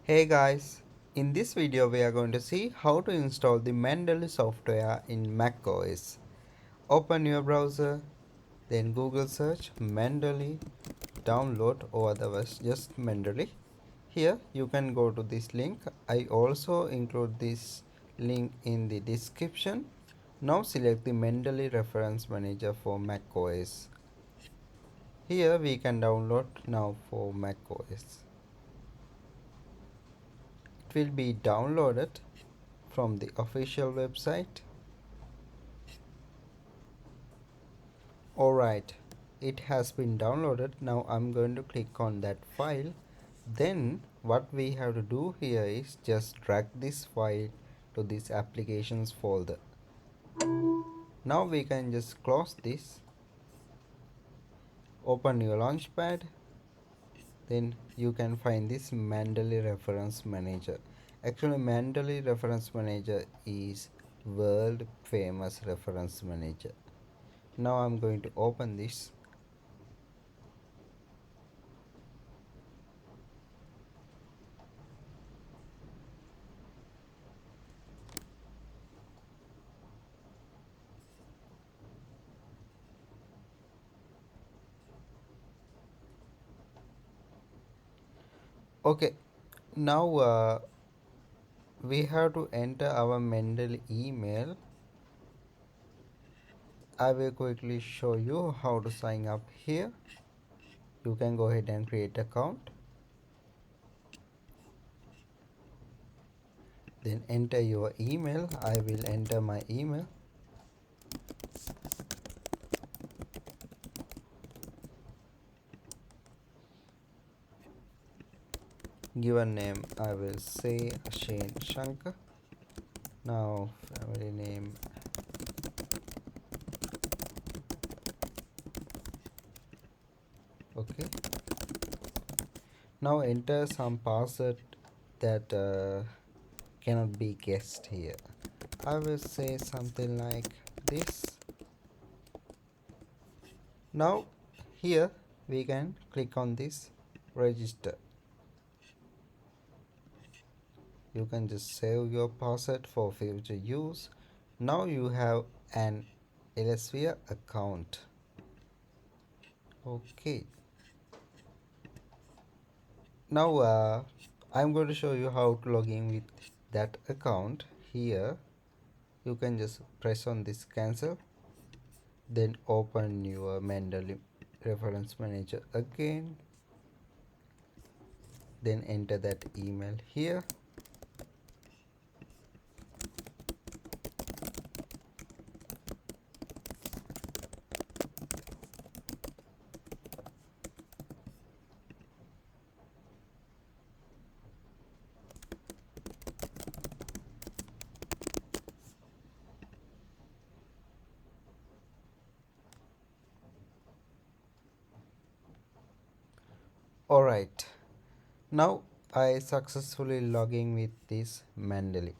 Hey guys, in this video we are going to see how to install the Mendeley software in macOS. Open your browser, then Google search Mendeley, download or otherwise just Mendeley. Here you can go to this link. I also include this link in the description. Now select the Mendeley Reference Manager for macOS. Here we can download now for macOS. It will be downloaded from the official website. Alright, it has been downloaded. Now I'm going to click on that file. Then what we have to do here is just drag this file to this applications folder. Now we can just close this, open your launchpad, then you can find this Mendeley Reference Manager. Actually Mendeley Reference Manager is world famous reference manager. Now I'm going to open this. Okay, now we have to enter our Mendeley email. I will quickly show you how to sign up here. You can go ahead and create account, then enter your email. I will enter my email. Given name I will say Shane Shankar. Now family name, okay. Now enter some password that cannot be guessed here. I will say something like this. Now here we can click on this register. You can just save your password for future use. Now you have an Elsevier account. Okay, now I'm going to show you how to log in with that account. Here you can just press on this cancel, then open your Mendeley Reference Manager again, then enter that email here. Alright, now I successfully logging with this Mendeley.